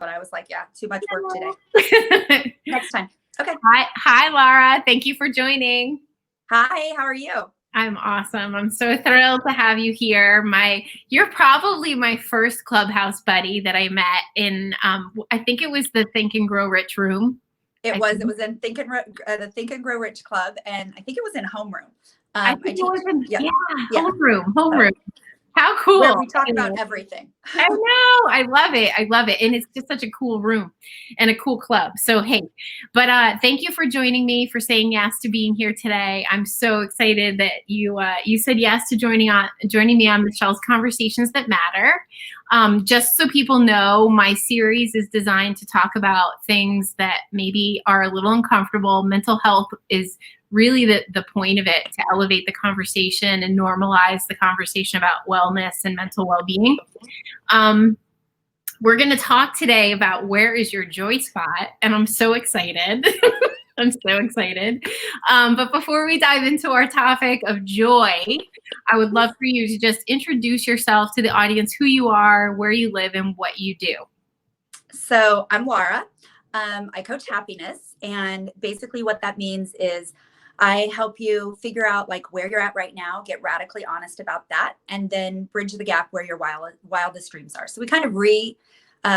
but I was like, yeah, too much work today. Next time. Okay. Hi, Lara. Thank you for joining. Hi, how are you? I'm awesome. I'm so thrilled to have you here. You're probably my first Clubhouse buddy that I met in, I think it was the Think and Grow Rich room. It was in the Think and Grow Rich Club, and I think it was in Homeroom. I think it was in, Homeroom. How cool. Where we talk about everything. I know. I love it. I love it. And it's just such a cool room and a cool club. So, hey, but thank you for joining me, for saying yes to being here today. I'm so excited that you said yes to joining me on Michelle's Conversations That Matter. Just so people know, my series is designed to talk about things that maybe are a little uncomfortable. Mental health is really the point of it, to elevate the conversation and normalize the conversation about wellness and mental well-being. We're going to talk today about where is your joy spot, and I'm so excited. I'm so excited. But before we dive into our topic of joy, I would love for you to just introduce yourself to the audience, who you are, where you live, and what you do. So I'm Lara. I coach happiness, and basically what that means is I help you figure out like where you're at right now, get radically honest about that, and then bridge the gap where your wildest dreams are. So we kind of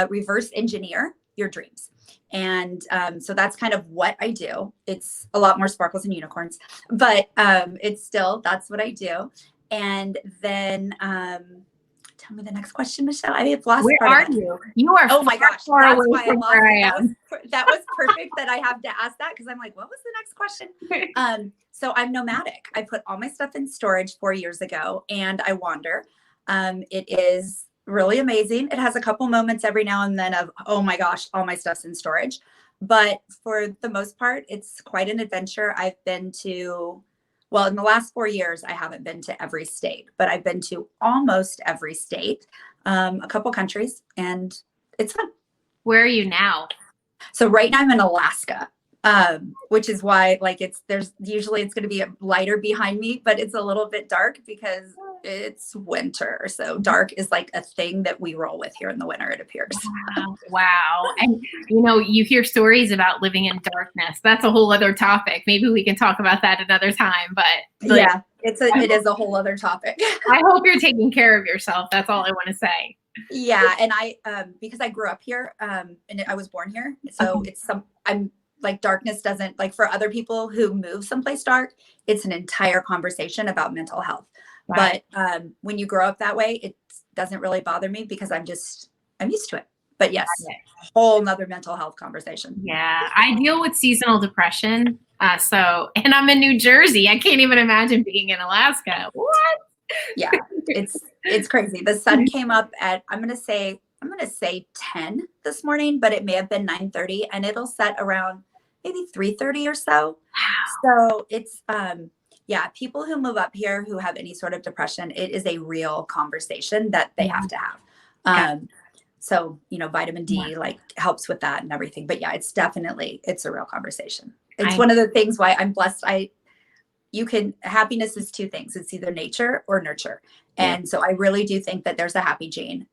reverse engineer your dreams. And so that's kind of what I do. It's a lot more sparkles and unicorns, but that's what I do. And then tell me the next question, Michelle. I have lost. Where are you? You are. Oh my gosh, that's why I lost it. That was perfect that I have to ask that, because I'm like, what was the next question? So I'm nomadic. I put all my stuff in storage 4 years ago, and I wander. It is really amazing. It has a couple moments every now and then of, oh my gosh, all my stuff's in storage. But for the most part, it's quite an adventure. I've been to, well, in the last 4 years, I haven't been to every state, but I've been to almost every state, a couple countries, and it's fun. Where are you now? So right now I'm in Alaska, which is why usually it's going to be lighter behind me, but it's a little bit dark because it's winter. So dark is like a thing that we roll with here in the winter, it appears. Wow. And you hear stories about living in darkness. That's a whole other topic. Maybe we can talk about that another time, but yeah, it is a whole other topic. I hope you're taking care of yourself. That's all I want to say. Yeah. And I, because I grew up here, and I was born here. So I'm like, darkness doesn't, like, for other people who move someplace dark, it's an entire conversation about mental health. Wow. But when you grow up that way, it doesn't really bother me because I'm used to it. But yes, whole nother mental health conversation. Yeah. I deal with seasonal depression. And I'm in New Jersey. I can't even imagine being in Alaska. What? Yeah, it's crazy. The sun came up at, I'm going to say 10 this morning, but it may have been 9:30, and it'll set around maybe 3:30 or so. Wow. So it's, people who move up here who have any sort of depression, it is a real conversation that they have to have. So, vitamin D helps with that and everything. But yeah, it's a real conversation. It's one of the things why I'm blessed. Happiness is two things. It's either nature or nurture. And so I really do think that there's a happy gene,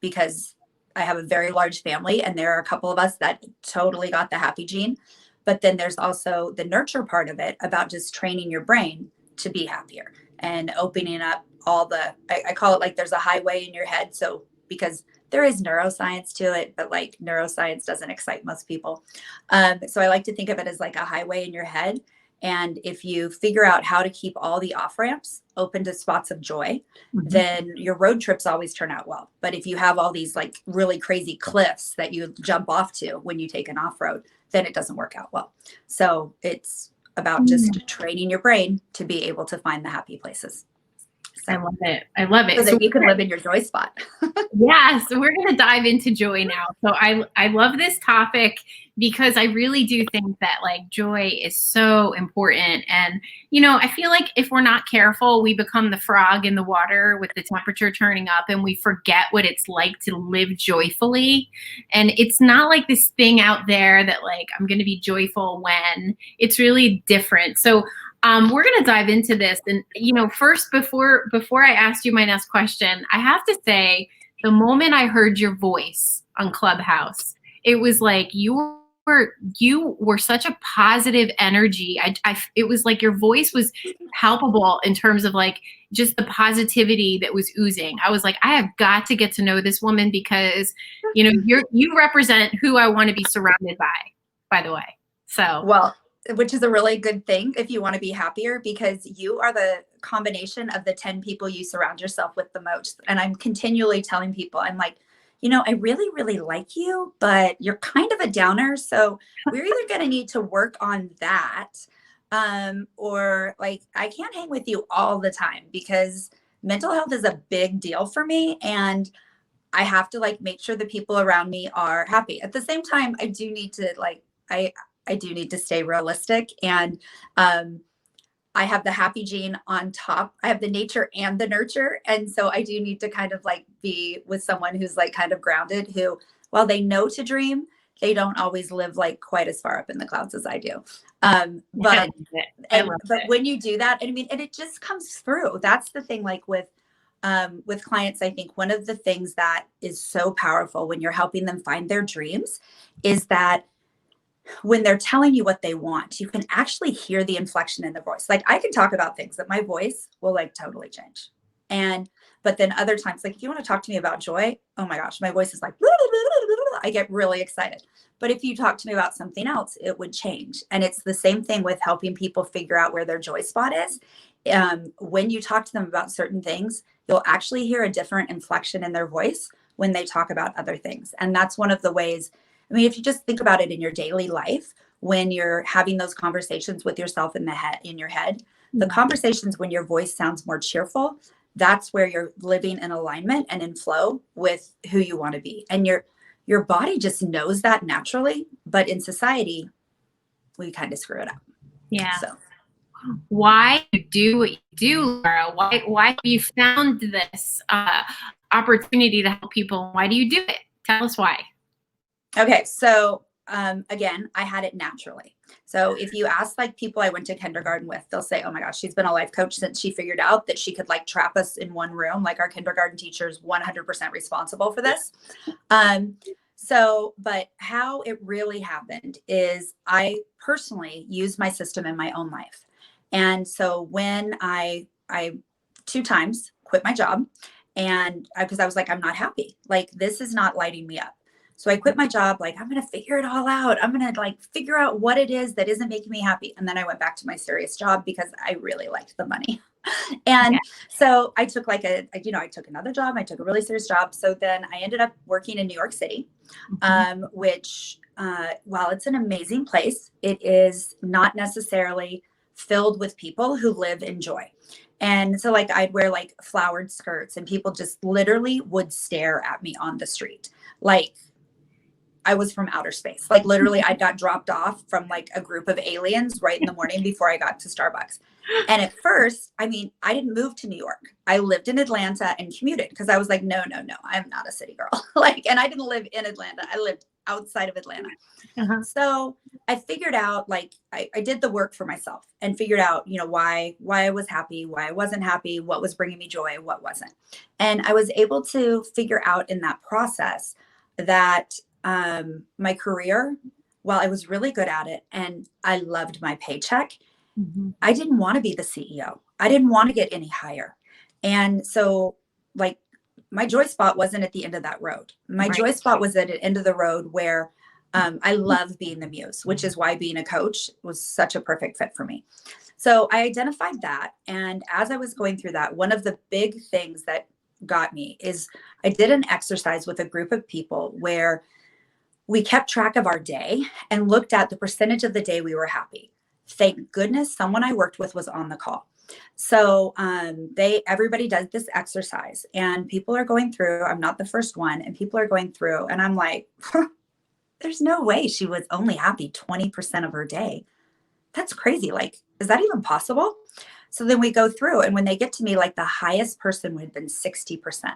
because I have a very large family, and there are a couple of us that totally got the happy gene. But then there's also the nurture part of it, about just training your brain to be happier and opening up I call it like there's a highway in your head. So because there is neuroscience to it, but like neuroscience doesn't excite most people. So I like to think of it as like a highway in your head. And if you figure out how to keep all the off ramps open to spots of joy, then your road trips always turn out well. But if you have all these like really crazy cliffs that you jump off to when you take an off road, then it doesn't work out well. So it's about just training your brain to be able to find the happy places. So, I love it. I love it. So that you can live in your joy spot. Yeah. So we're going to dive into joy now. So I love this topic because I really do think that like joy is so important. And, I feel like if we're not careful, we become the frog in the water with the temperature turning up, and we forget what it's like to live joyfully. And it's not like this thing out there that like, I'm going to be joyful when. It's really different. So we're going to dive into this. And, first, before I asked you my next question, I have to say, the moment I heard your voice on Clubhouse. It was like you were such a positive energy. It was like your voice was palpable in terms of like just the positivity that was oozing. I was like, I have got to get to know this woman because, you know, you represent who I want to be surrounded by the way. So, well, which is a really good thing if you want to be happier, because you are the combination of the 10 people you surround yourself with the most. And I'm continually telling people, I'm like, you know, I really, really like you, but you're kind of a downer. So we're either going to need to work on that, or like, I can't hang with you all the time because mental health is a big deal for me. And I have to like make sure the people around me are happy. At the same time, I do need to like, I do need to stay realistic. And I have the happy gene on top. I have the nature and the nurture. And so I do need to kind of like be with someone who's like kind of grounded, who, while they know to dream, they don't always live like quite as far up in the clouds as I do. But when you do that, I mean, and it just comes through. That's the thing, like with clients, I think one of the things that is so powerful when you're helping them find their dreams is that when they're telling you what they want, you can actually hear the inflection in their voice. Like I can talk about things that my voice will like totally change. But then other times, like if you want to talk to me about joy, oh my gosh, my voice is like, I get really excited. But if you talk to me about something else, it would change. And it's the same thing with helping people figure out where their joy spot is. When you talk to them about certain things, you'll actually hear a different inflection in their voice when they talk about other things. And that's one of the ways. I mean, if you just think about it in your daily life, when you're having those conversations with yourself in your head, the conversations when your voice sounds more cheerful, that's where you're living in alignment and in flow with who you want to be. And your body just knows that naturally, but in society, we kind of screw it up. Yeah. So why you do what you do, Lara? Why have you found this opportunity to help people? Why do you do it? Tell us why. Okay, so again, I had it naturally. So if you ask like people I went to kindergarten with, they'll say, oh my gosh, she's been a life coach since she figured out that she could like trap us in one room. Like our kindergarten teacher's 100% responsible for this. But how it really happened is I personally used my system in my own life. And so when I 2 times quit my job, and because I was like, I'm not happy. Like this is not lighting me up. So I quit my job, like, I'm going to figure it all out. I'm going to like figure out what it is that isn't making me happy. And then I went back to my serious job because I really liked the money. And so I took like I took another job. I took a really serious job. So then I ended up working in New York City, which while it's an amazing place, it is not necessarily filled with people who live in joy. And so like I'd wear like flowered skirts and people just literally would stare at me on the street. Like I was from outer space. Like literally I got dropped off from like a group of aliens right in the morning before I got to Starbucks. And at first, I mean, I didn't move to New York. I lived in Atlanta and commuted because I was like, no, I'm not a city girl. Like, and I didn't live in Atlanta. I lived outside of Atlanta. So I figured out, like, I did the work for myself and figured out, you know, why I was happy, why I wasn't happy, what was bringing me joy, what wasn't. And I was able to figure out in that process that my career, while I was really good at it and I loved my paycheck, I didn't want to be the CEO. I didn't want to get any higher. And so like my joy spot wasn't at the end of that road. My joy spot was at the end of the road where I love being the muse, which is why being a coach was such a perfect fit for me. So I identified that. And as I was going through that, one of the big things that got me is I did an exercise with a group of people where we kept track of our day and looked at the percentage of the day we were happy. Thank goodness someone I worked with was on the call. So everybody does this exercise and people are going through, I'm not the first one, and people are going through and I'm like, there's no way she was only happy 20% of her day. That's crazy. Like, is that even possible? So then we go through and when they get to me, like the highest person would have been 60%.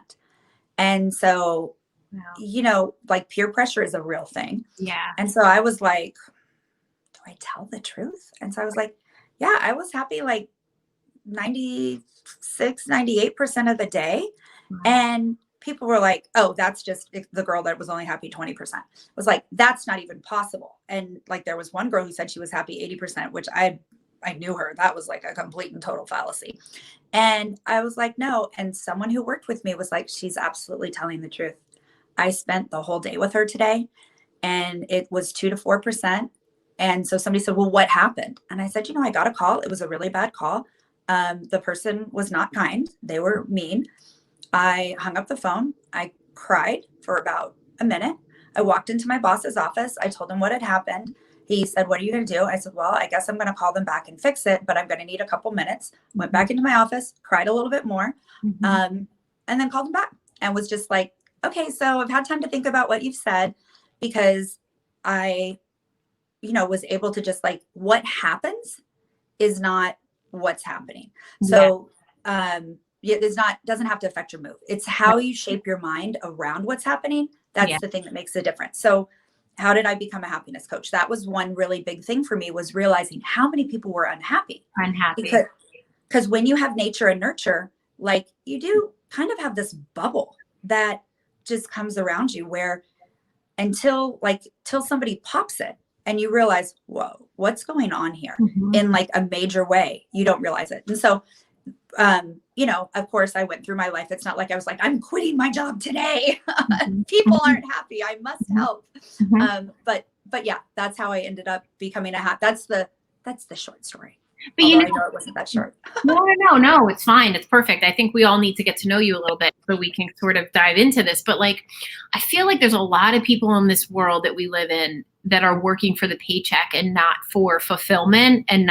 And so, you know, like peer pressure is a real thing. Yeah. And so I was like, do I tell the truth? And so I was like, yeah, I was happy like 96, 98% of the day. And people were like, oh, that's just the girl that was only happy 20%. I was like, that's not even possible. And like, there was one girl who said she was happy 80%, which I knew her. That was like a complete and total fallacy. And I was like, no. And someone who worked with me was like, she's absolutely telling the truth. I spent the whole day with her today and it was 2 to 4%. And so somebody said, well, what happened? And I said, I got a call. It was a really bad call. The person was not kind. They were mean. I hung up the phone. I cried for about a minute. I walked into my boss's office. I told him what had happened. He said, what are you going to do? I said, well, I guess I'm going to call them back and fix it, but I'm going to need a couple minutes. Went back into my office, cried a little bit more, and then called them back and was just like, okay, so I've had time to think about what you've said, because I, was able to just like, what happens is not what's happening. So, it's not, doesn't have to affect your move. It's how you shape your mind around what's happening. That's the thing that makes the difference. So how did I become a happiness coach? That was one really big thing for me, was realizing how many people were unhappy. Because when you have nature and nurture, like, you do kind of have this bubble that just comes around you, where until somebody pops it and you realize, whoa, what's going on here in like a major way, you don't realize it. And so, of course, I went through my life. It's not like I was like, I'm quitting my job today. People aren't happy. I must help. But yeah, that's how I ended up becoming that's the short story. But I know it wasn't that short. No, it's fine. It's perfect. I think we all need to get to know you a little bit so we can sort of dive into this. But like, I feel like there's a lot of people in this world that we live in that are working for the paycheck and not for fulfillment, and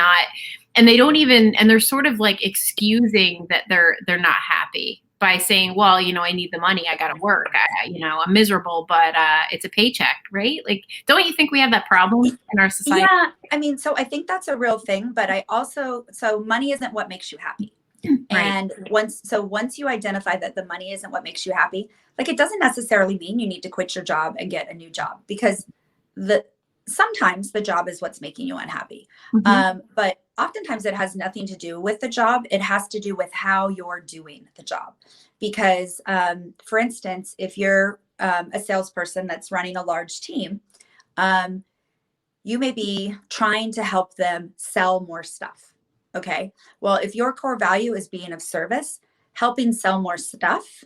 they don't even, and they're sort of like excusing that they're not happy by saying, well, I need the money. I got to work. I'm miserable, but it's a paycheck, right? Like, don't you think we have that problem in our society? Yeah. I mean, so I think that's a real thing, but so money isn't what makes you happy. Right. And once you identify that the money isn't what makes you happy, like, it doesn't necessarily mean you need to quit your job and get a new job, because sometimes the job is what's making you unhappy. But oftentimes it has nothing to do with the job. It has to do with how you're doing the job. Because, for instance, if you're a salesperson that's running a large team, you may be trying to help them sell more stuff. Okay. Well, if your core value is being of service, helping sell more stuff,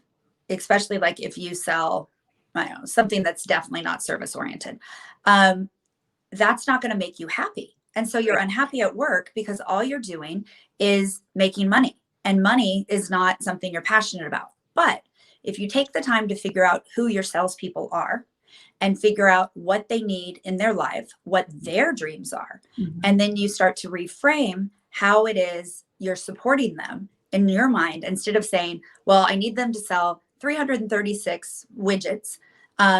especially like if you sell, I don't know, something that's definitely not service oriented, that's not going to make you happy. And so you're unhappy at work because all you're doing is making money, and money is not something you're passionate about. But if you take the time to figure out who your salespeople are and figure out what they need in their life, what their dreams are, and then you start to reframe how it is you're supporting them in your mind, instead of saying, well, I need them to sell 336 widgets.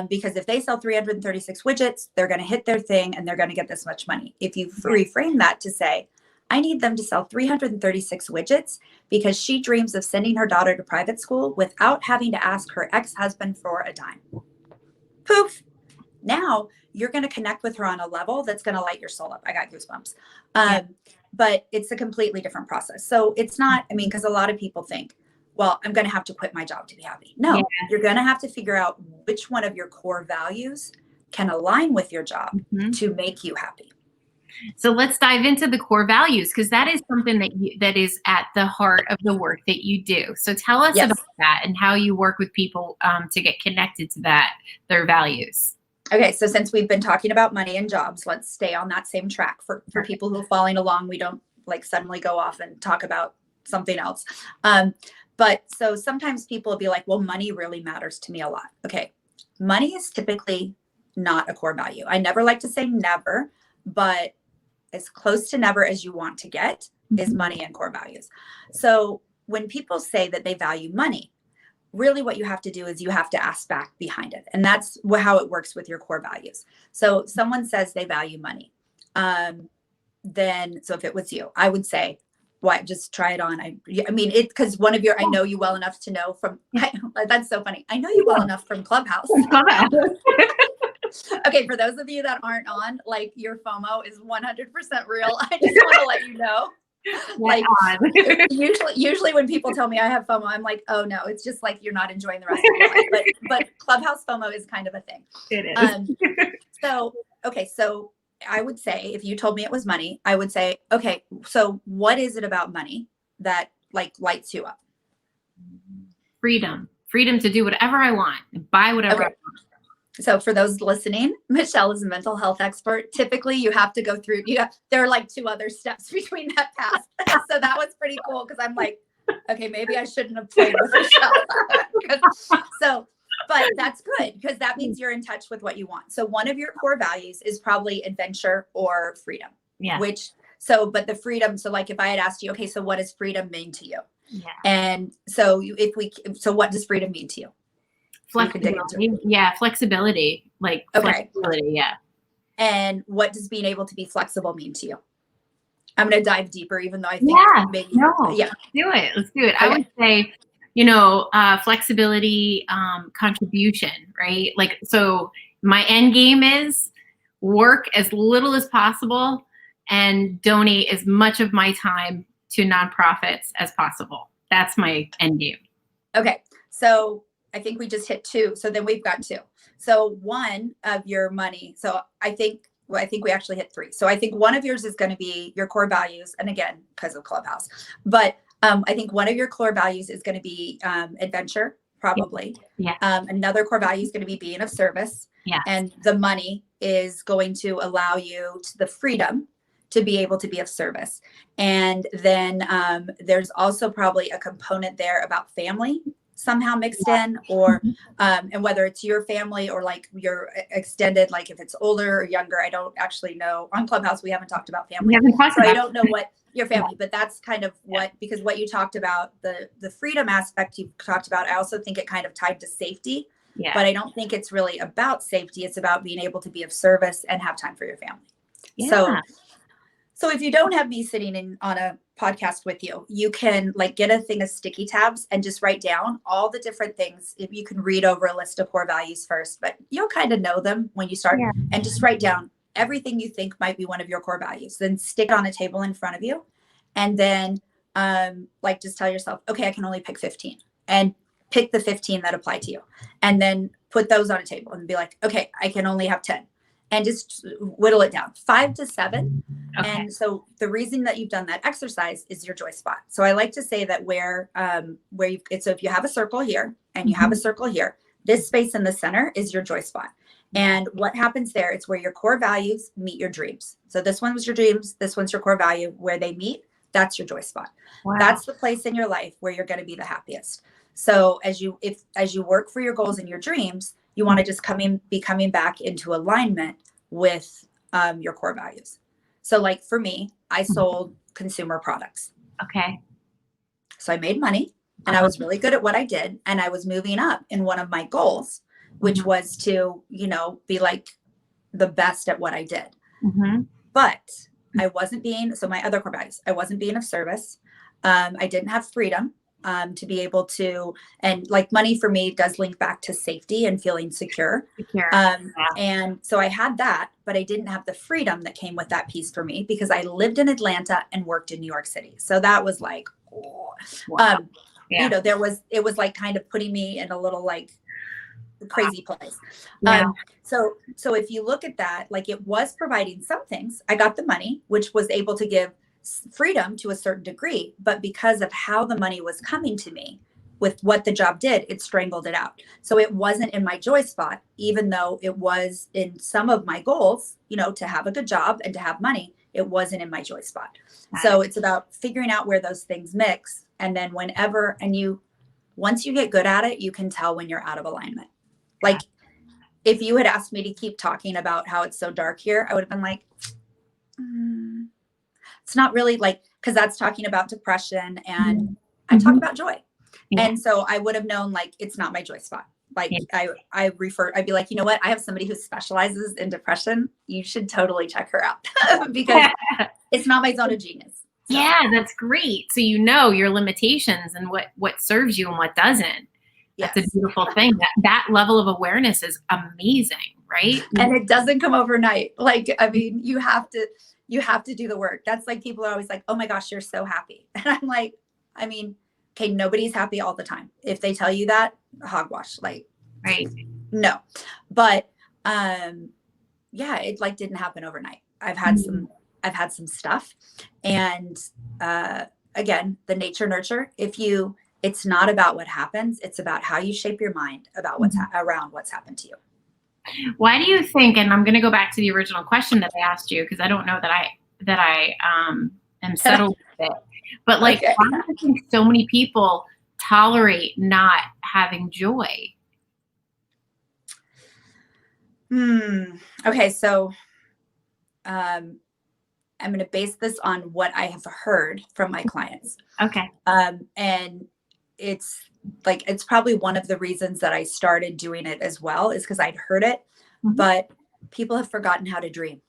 Because if they sell 336 widgets, they're going to hit their thing and they're going to get this much money. If you reframe that to say, I need them to sell 336 widgets because she dreams of sending her daughter to private school without having to ask her ex-husband for a dime. Poof. Now you're going to connect with her on a level that's going to light your soul up. I got goosebumps. But it's a completely different process. So it's not, because a lot of people think, well, I'm going to have to quit my job to be happy. No, you're going to have to figure out which one of your core values can align with your job to make you happy. So let's dive into the core values, because that is something that is at the heart of the work that you do. So tell us about that and how you work with people to get connected to their values. Okay, so since we've been talking about money and jobs, let's stay on that same track for people who are following along. We don't like suddenly go off and talk about something else. But so sometimes people will be like, well, money really matters to me a lot. Okay. Money is typically not a core value. I never like to say never, but as close to never as you want to get is money and core values. So when people say that they value money, really what you have to do is you have to ask back behind it. And that's how it works with your core values. So someone says they value money. So if it was you, I would say, what? Just try it on. Because one of I know you well enough to know from, that's so funny. I know you well enough from Clubhouse. Okay. For those of you that aren't on, like, your FOMO is 100% real. I just want to let you know. Like usually when people tell me I have FOMO, I'm like, oh no, it's just like you're not enjoying the rest of your life. But Clubhouse FOMO is kind of a thing. It is. So okay, so I would say if you told me it was money, I would say, okay, so what is it about money that like lights you up? Freedom to do whatever I want and buy whatever I want. So for those listening, Michelle is a mental health expert. Typically you have to go through, there are like 2 other steps between that path. So that was pretty cool. Cause I'm like, okay, maybe I shouldn't have played with Michelle. But that's good because that means you're in touch with what you want. So one of your core values is probably adventure or freedom. Yeah. But the freedom. So like if I had asked you, okay, so what does freedom mean to you? Yeah. And so so what does freedom mean to you? Flexibility. Yeah. Flexibility. Like flexibility. Yeah. And what does being able to be flexible mean to you? I'm going to dive deeper, even though I think Let's do it. I would say, flexibility, contribution, right? Like, so my end game is work as little as possible and donate as much of my time to nonprofits as possible. That's my end game. Okay. So I think we just hit 2. So then we've got 2. So one of your money. So I think we actually hit 3. So I think one of yours is going to be your core values. And again, because of Clubhouse, but I think one of your core values is going to be adventure, probably. Yeah. Another core value is going to be being of service. Yeah. And the money is going to allow you the freedom to be able to be of service. And then there's also probably a component there about family somehow mixed in, or and whether it's your family or like your extended, like if it's older or younger. I don't actually know. On Clubhouse we haven't talked about family, so I don't know what your family, but that's kind of because what you talked about, the freedom aspect you talked about, I also think it kind of tied to safety. Yeah. But I don't think it's really about safety. It's about being able to be of service and have time for your family. Yeah. So if you don't have me sitting on a podcast with you, you can like get a thing of sticky tabs and just write down all the different things. If you can read over a list of core values first, but you'll kind of know them when you start, and just write down everything you think might be one of your core values. Then stick it on a table in front of you. And then like just tell yourself, okay, I can only pick 15, and pick the 15 that apply to you. And then put those on a table and be like, okay, I can only have 10. And just whittle it down 5 to 7. Okay. And so the reason that you've done that exercise is your joy spot. So I like to say that where so if you have a circle here and you have a circle here, this space in the center is your joy spot. And what happens there, it's where your core values meet your dreams. So this one was your dreams. This one's your core value. Where they meet, that's your joy spot. Wow. That's the place in your life where you're going to be the happiest. So as you work for your goals and your dreams, you want to just be coming back into alignment with your core values. So like for me, I sold consumer products. Okay. So I made money and I was really good at what I did. And I was moving up in one of my goals, which was to, be like the best at what I did. But I wasn't so my other core values, I wasn't being of service. I didn't have freedom. To be able to, and like money for me does link back to safety and feeling secure. And so I had that, but I didn't have the freedom that came with that piece for me because I lived in Atlanta and worked in New York City. So that was like, it was like kind of putting me in a little like crazy place. So if you look at that, like it was providing some things. I got the money, which was able to give freedom to a certain degree, but because of how the money was coming to me with what the job did, it strangled it out. So it wasn't in my joy spot, even though it was in some of my goals, to have a good job and to have money, it wasn't in my joy spot. So it's about figuring out where those things mix. And then once you get good at it, you can tell when you're out of alignment. Like if you had asked me to keep talking about how it's so dark here, I would have been like, it's not really like, because that's talking about depression and I talk about joy. And so I would have known like, it's not my joy spot. Like I'd be like, you know what? I have somebody who specializes in depression. You should totally check her out because it's not my zone of genius. So. Yeah, that's great. So your limitations and what serves you and what doesn't. That's a beautiful thing. That level of awareness is amazing, right? And it doesn't come overnight. Like, I mean, you have to do the work. That's like, people are always like, oh my gosh, you're so happy. And I'm like, I mean, okay, nobody's happy all the time. If they tell you that, hogwash, like, Right. no. But yeah, it like didn't happen overnight. I've had some stuff. And again, the nature nurture, it's not about what happens, it's about how you shape your mind about what's around what's happened to you. Why do you think, and I'm going to go back to the original question that I asked you, because I don't know that I am settled with it, but like, Okay. why do you think so many people tolerate not having joy? Okay, so I'm going to base this on what I have heard from my clients. Okay. And it's like, it's probably one of the reasons that I started doing it as well, is because I'd heard it, but people have forgotten how to dream.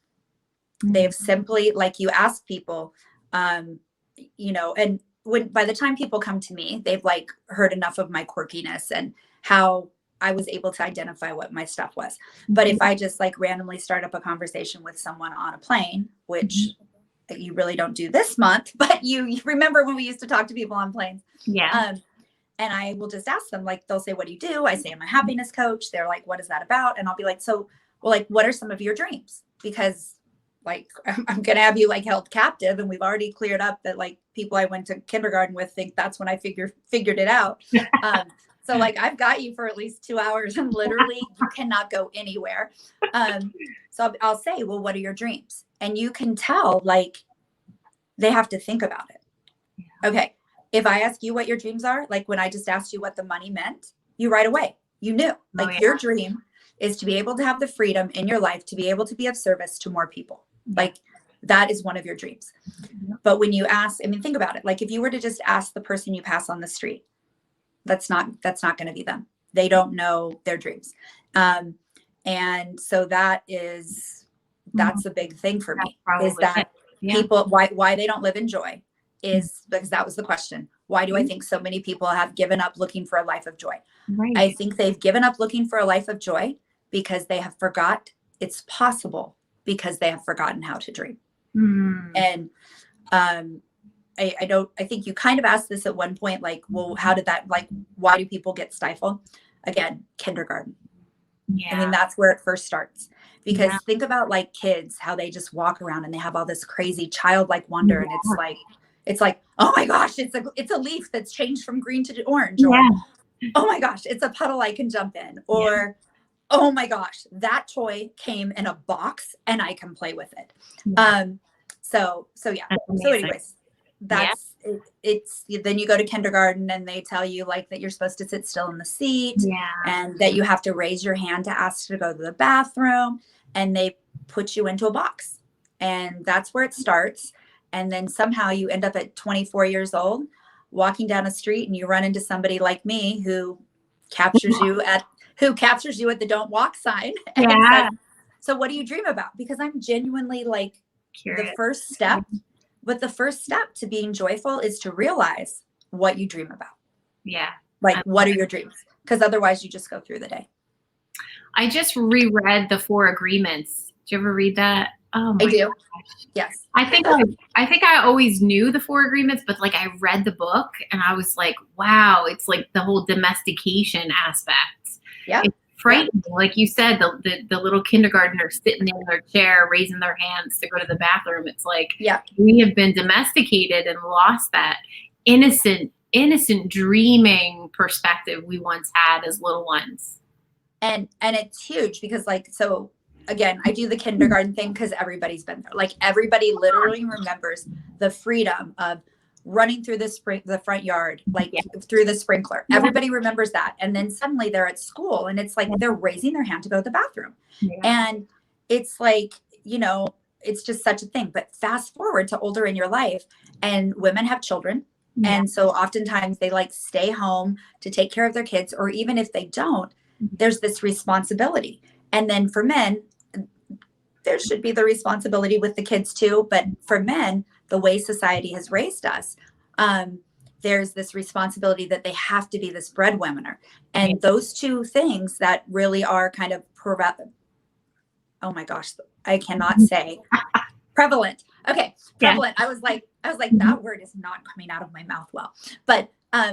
They have simply, like, you ask people, you know, and by the time people come to me, they've like heard enough of my quirkiness and how I was able to identify what my stuff was. But if I just like randomly start up a conversation with someone on a plane, which you really don't do this month, but you remember when we used to talk to people on planes? Yeah. And I will just ask them, like, they'll say, what do you do? I say, I'm a happiness coach. They're like, what is that about? And I'll be like, so, well, like, what are some of your dreams? Because like, I'm going to have you like held captive. And we've already cleared up that like people I went to kindergarten with think that's when I figured it out. So like, I've got you for at least 2 hours and literally you cannot go anywhere. So I'll say, well, what are your dreams? And you can tell, like, they have to think about it. Okay. If I ask you what your dreams are, like when I just asked you what the money meant, you right away, you knew, like, your dream is to be able to have the freedom in your life to be able to be of service to more people. Like, that is one of your dreams. But when you ask, I mean, think about it. Like, if you were to just ask the person you pass on the street, that's not going to be them. They don't know their dreams. And so that's a big thing for me, is that people, why they don't live in joy is because that was the question. Why do I think so many people have given up looking for a life of joy? Right. I think they've given up looking for a life of joy because they have forgot it's possible, because they have forgotten how to dream. And I think you kind of asked this at one point, like, well, how did that, like, why do people get stifled? Again, kindergarten. I mean, that's where it first starts. Because think about like kids, how they just walk around and they have all this crazy childlike wonder. And it's like, oh my gosh, it's a leaf that's changed from green to orange. Or, oh my gosh, it's a puddle I can jump in. Or, oh my gosh, that toy came in a box and I can play with it. So anyways, that's it's then you go to kindergarten and they tell you like that you're supposed to sit still in the seat, and that you have to raise your hand to ask to go to the bathroom, and they put you into a box, and that's where it starts. And then somehow you end up at 24 years old walking down a street and you run into somebody like me who captures you at the don't walk sign. And says, so what do you dream about? Because I'm genuinely like curious. The first step to being joyful is to realize what you dream about. Like, what are your dreams? Because otherwise you just go through the day. I just reread the 4 Agreements. Did you ever read that? Oh my I do. Gosh. Yes. I think I always knew the 4 Agreements, but like I read the book and I was like, wow, it's like the whole domestication aspect. Yeah. It's frightening. Like you said, the little kindergartner sitting in their chair, raising their hands to go to the bathroom. It's like, we have been domesticated and lost that innocent dreaming perspective we once had as little ones. And it's huge because, like, so again, I do the kindergarten thing because everybody's been there. Like, everybody literally remembers the freedom of running through the front yard, like through the sprinkler. Everybody remembers that. And then suddenly they're at school and it's like they're raising their hand to go to the bathroom. And it's like, you know, it's just such a thing. But fast forward to older in your life, and women have children. And so oftentimes they like stay home to take care of their kids, or even if they don't, there's this responsibility. And then for men, there should be the responsibility with the kids too. But for men, the way society has raised us, there's this responsibility that they have to be this breadwinner. And those two things that really are kind of oh my gosh, I cannot say prevalent. Okay. Prevalent. Yeah. I was like, that word is not coming out of my mouth well, but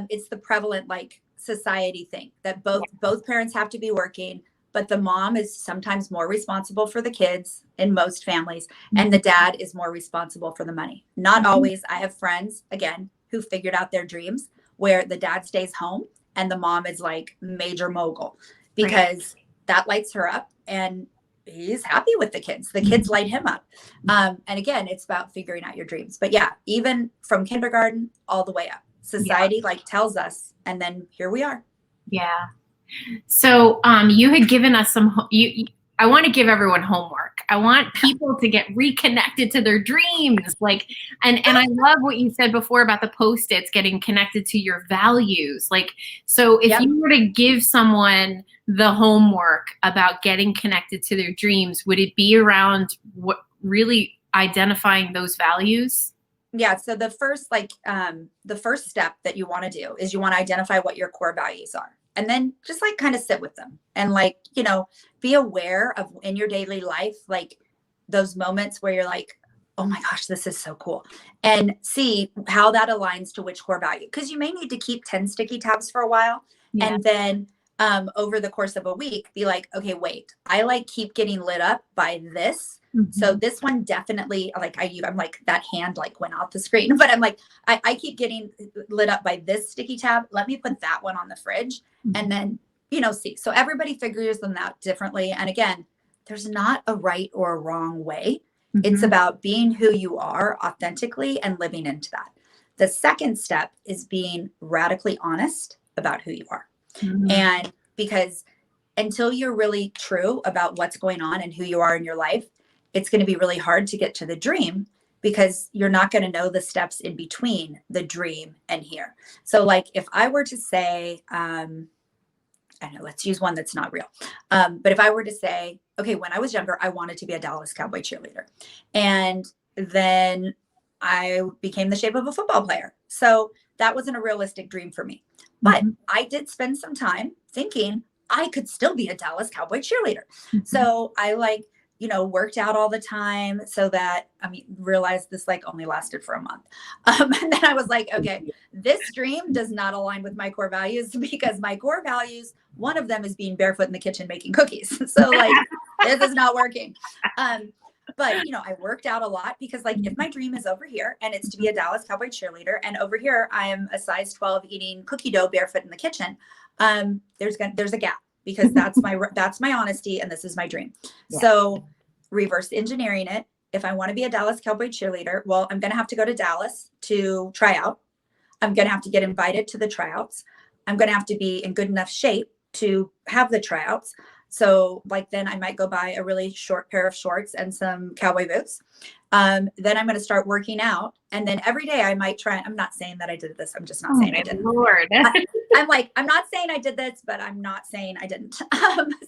it's the prevalent like society thing that both parents have to be working, but the mom is sometimes more responsible for the kids in most families, and the dad is more responsible for the money. Not always. I have friends, again, who figured out their dreams where the dad stays home and the mom is like major mogul because that lights her up and he's happy with the kids. The kids light him up. And again, it's about figuring out your dreams. But yeah, even from kindergarten all the way up, society like tells us, and then here we are. Yeah. So you had given us some, I want to give everyone homework. I want people to get reconnected to their dreams. Like, and I love what you said before about the Post-its getting connected to your values. Like, so if you were to give someone the homework about getting connected to their dreams, would it be around what really identifying those values? Yeah. So the first step that you want to do is you want to identify what your core values are. And then just like kind of sit with them and like, you know, be aware of in your daily life, like those moments where you're like, oh my gosh, this is so cool. And see how that aligns to which core value. Because you may need to keep 10 sticky tabs for a while. Yeah. And then over the course of a week, be like, okay, wait, I like keep getting lit up by this. Mm-hmm. So this one definitely, like I'm like that hand like went off the screen, but I'm like, I keep getting lit up by this sticky tab. Let me put that one on the fridge. Mm-hmm. And then, you know, see. So everybody figures them out differently. And again, there's not a right or a wrong way. Mm-hmm. It's about being who you are authentically and living into that. The second step is being radically honest about who you are. Mm-hmm. And because until you're really true about what's going on and who you are in your life, it's going to be really hard to get to the dream because you're not going to know the steps in between the dream and here. So like if I were to say, I don't know, let's use one that's not real. But if I were to say, okay, when I was younger, I wanted to be a Dallas Cowboy cheerleader. And then I became the shape of a football player. So that wasn't a realistic dream for me. But I did spend some time thinking I could still be a Dallas Cowboy cheerleader. Mm-hmm. So I like, you know, worked out all the time so that, I mean, realized this like only lasted for a month. And then I was like, okay, this dream does not align with my core values because my core values, one of them is being barefoot in the kitchen making cookies. So like, this is not working. But, you know, I worked out a lot because like if my dream is over here and it's to be a Dallas Cowboy cheerleader and over here, I am a size 12 eating cookie dough barefoot in the kitchen. There's a gap. Because that's my honesty and this is my dream. Yeah. So reverse engineering it. If I want to be a Dallas Cowboy cheerleader, well, I'm going to have to go to Dallas to try out. I'm going to have to get invited to the tryouts. I'm going to have to be in good enough shape to have the tryouts. So like then I might go buy a really short pair of shorts and some cowboy boots. Then I'm going to start working out. And then every day I might try. I'm not saying that I did this. I'm just not saying I didn't. Lord. I'm like, I'm not saying I did this, but I'm not saying I didn't.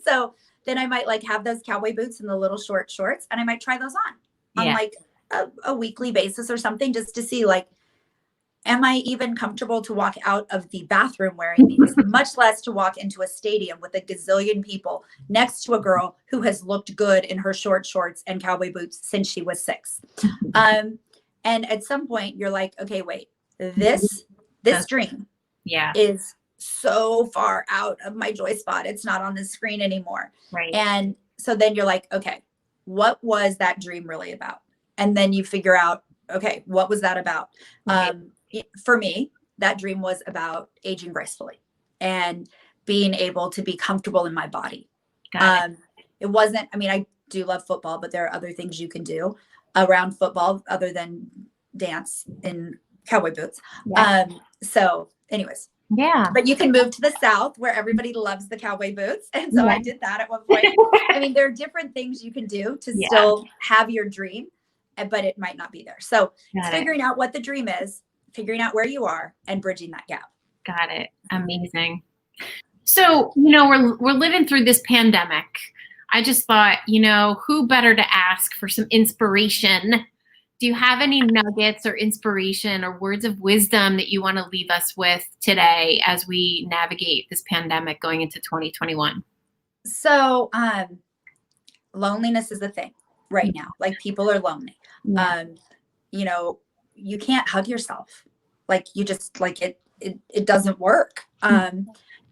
So then I might like have those cowboy boots and the little short shorts and I might try those on like a weekly basis or something just to see like, am I even comfortable to walk out of the bathroom wearing these, much less to walk into a stadium with a gazillion people next to a girl who has looked good in her short shorts and cowboy boots since she was 6. And at some point you're like, okay, wait, this dream is so far out of my joy spot. It's not on the screen anymore. Right. And so then you're like, okay, what was that dream really about? And then you figure out, okay, what was that about? Right. For me, that dream was about aging gracefully and being able to be comfortable in my body. It wasn't, I mean, I do love football, but there are other things you can do around football other than dance in cowboy boots. Yeah. So anyways. Yeah. But you can move to the South where everybody loves the cowboy boots. And so I did that at one point. I mean, there are different things you can do to still have your dream, but it might not be there. So it's figuring out what the dream is, figuring out where you are and bridging that gap. Got it. Amazing. So, you know, we're living through this pandemic. I just thought, you know, who better to ask for some inspiration? Do you have any nuggets or inspiration or words of wisdom that you want to leave us with today as we navigate this pandemic going into 2021? So, loneliness is a thing right now. Like people are lonely. Yeah. You know, you can't hug yourself. Like you just like it doesn't work.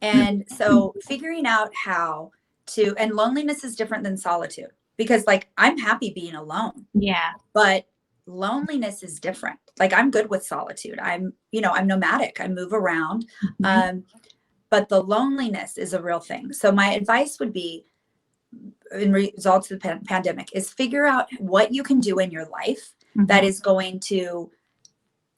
And so figuring out how to, and loneliness is different than solitude because like I'm happy being alone, Yeah. but loneliness is different. Like I'm good with solitude. I'm, you know, I'm nomadic. I move around. But the loneliness is a real thing. So my advice would be in results of the pandemic is figure out what you can do in your life that is going to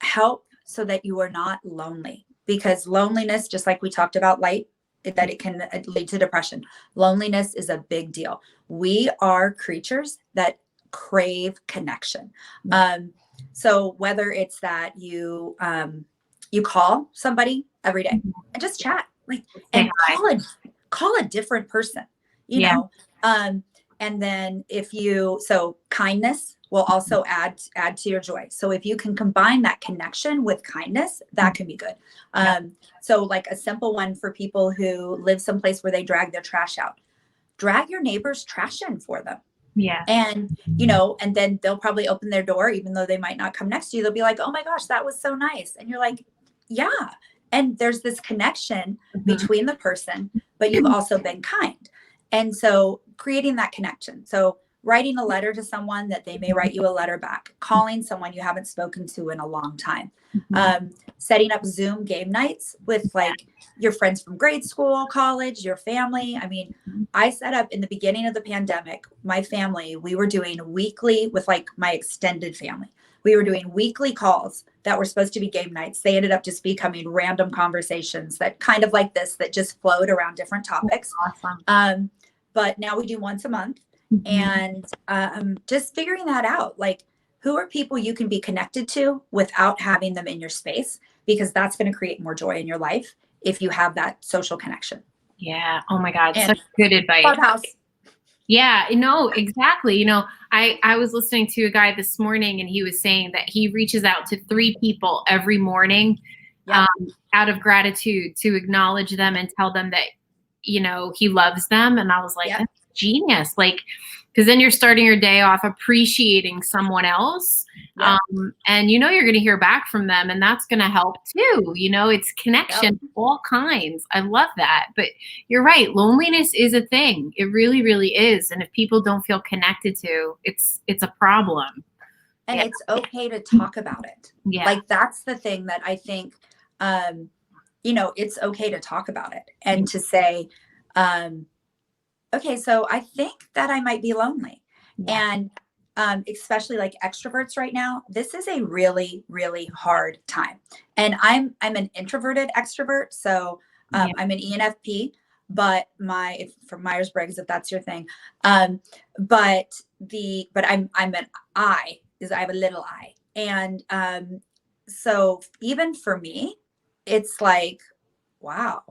help so that you are not lonely, because loneliness, just like we talked about that it can lead to depression. Loneliness is a big deal. We are creatures that crave connection. So whether it's that you call somebody every day and just chat, like, and call a different person, you know, and then so kindness will also add to your joy. So if you can combine that connection with kindness, that can be good. So like a simple one for people who live someplace where they drag their trash out, drag your neighbor's trash in for them. Yeah. And, you know, and then they'll probably open their door, even though they might not come next to you. They'll be like, oh my gosh, that was so nice. And you're like, yeah. And there's this connection between the person, but you've also been kind. And so creating that connection. So writing a letter to someone that they may write you a letter back, calling someone you haven't spoken to in a long time, setting up Zoom game nights with like your friends from grade school, college, your family. I mean, I set up in the beginning of the pandemic, my family, we were doing weekly with like my extended family. We were doing weekly calls that were supposed to be game nights. They ended up just becoming random conversations that kind of like this, that just flowed around different topics. Awesome. But now we do once a month. And just figuring that out, like who are people you can be connected to without having them in your space, because that's going to create more joy in your life if you have that social connection. Yeah. Oh my God. And such good advice. Clubhouse. Yeah, no, exactly. You know, I was listening to a guy this morning and he was saying that he reaches out to 3 people every morning out of gratitude to acknowledge them and tell them that, you know, he loves them. And I was like, that's genius. Like, because then you're starting your day off appreciating someone else. And you know, you're going to hear back from them and that's going to help too. You know, it's connection, all kinds. I love that. But you're right. Loneliness is a thing. It really, really is. And if people don't feel connected to, it's a problem. And it's okay to talk about it. Yeah. Like that's the thing that I think, you know, it's okay to talk about it and to say, okay, so I think that I might be lonely. And especially like extroverts right now, this is a really, really hard time. And I'm an introverted extrovert. So I'm an ENFP, but from Myers-Briggs, if that's your thing. But I'm an I, I have a little I. And so even for me, it's like, wow,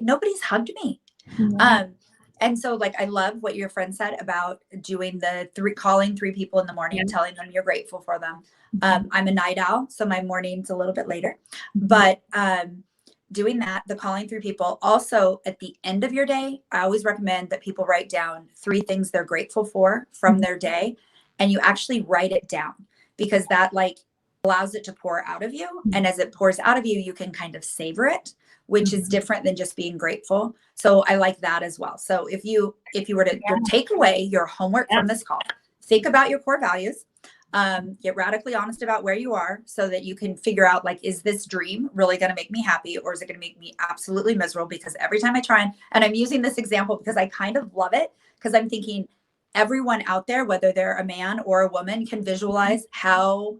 nobody's hugged me. And so like, I love what your friend said about doing calling 3 people in the morning and telling them you're grateful for them. I'm a night owl, so my morning's a little bit later, but doing that, the calling 3 people. Also at the end of your day, I always recommend that people write down 3 things they're grateful for from their day. And you actually write it down, because that like allows it to pour out of you. And as it pours out of you, you can kind of savor it, which is different than just being grateful. So I like that as well. So if you were to take away your homework from this call, think about your core values, get radically honest about where you are so that you can figure out, like, is this dream really going to make me happy, or is it going to make me absolutely miserable? Because every time I try, and I'm using this example because I kind of love it, because I'm thinking everyone out there, whether they're a man or a woman, can visualize how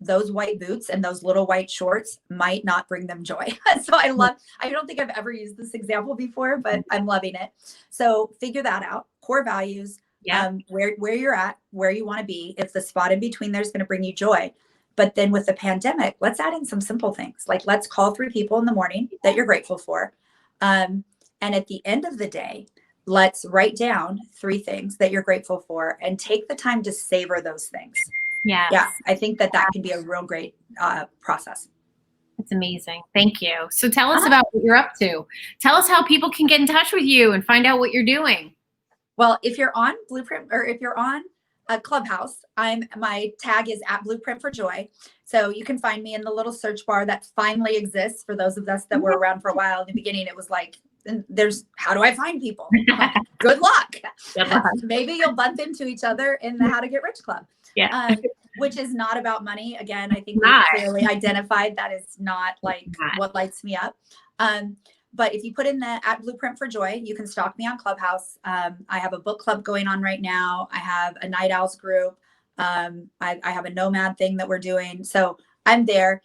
those white boots and those little white shorts might not bring them joy. So I don't think I've ever used this example before, but I'm loving it. So figure that out. Core values, where you're at, where you want to be. If the spot in between there is going to bring you joy. But then with the pandemic, let's add in some simple things. Like let's call 3 people in the morning that you're grateful for. And at the end of the day, let's write down 3 things that you're grateful for and take the time to savor those things. Yeah, I think that can be a real great process. That's amazing. Thank you. So tell us about what you're up to. Tell us how people can get in touch with you and find out what you're doing. Well, if you're on Blueprint or if you're on a Clubhouse, my tag is at Blueprint for Joy. So you can find me in the little search bar that finally exists for those of us that were around for a while. In the beginning, it was like, how do I find people? Good luck. Good luck. Maybe you'll bump into each other in the How to Get Rich Club. Yeah. Which is not about money. Again, I think we clearly identified that is not like what lights me up. But if you put in the at Blueprint for Joy, you can stalk me on Clubhouse. I have a book club going on right now. I have a Night Owls group. I have a Nomad thing that we're doing. So I'm there.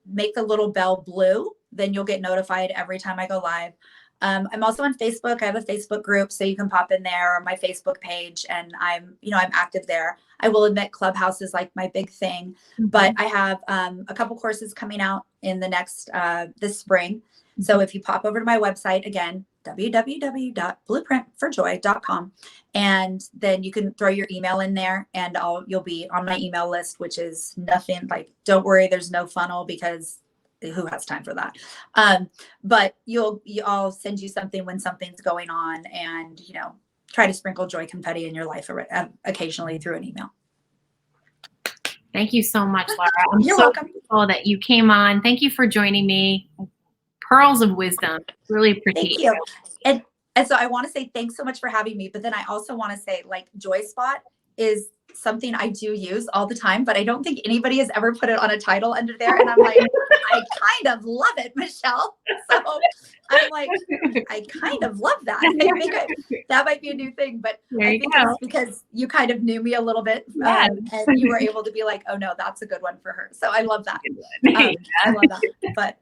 Make the little bell blue, then you'll get notified every time I go live. I'm also on Facebook. I have a Facebook group, so you can pop in there, or my Facebook page, and I'm active there. I will admit Clubhouse is like my big thing, but I have a couple courses coming out in the next this spring. So if you pop over to my website, again, www.blueprintforjoy.com, and then you can throw your email in there, and you'll be on my email list, which is nothing like, don't worry, there's no funnel, because who has time for that? But I'll send you something when something's going on, and try to sprinkle joy confetti in your life occasionally through an email. Thank you so much, Lara. I'm You're so welcome. grateful that you came on. Thank you for joining me. Pearls of wisdom. Really appreciate Thank you. And so I want to say thanks so much for having me. But then I also want to say, like, Joy Spot is something I do use all the time, but I don't think anybody has ever put it on a title under there. And I'm like, I kind of love it, Michelle. So I'm like, I kind of love that. I think that might be a new thing, but I think it's because you kind of knew me a little bit, and you were able to be like, oh no, that's a good one for her. So I love that. I love that. But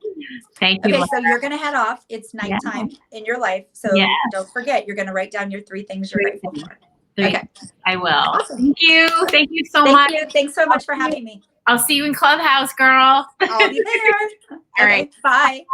thank you. Okay, so you're going to head off. It's nighttime in your life. So don't forget, you're going to write down your 3 things you're grateful for. Okay. I will. Awesome. Thank you. Thank you so much. Thanks so much for having me. I'll see you in Clubhouse, girl. I'll be there. All right. Bye.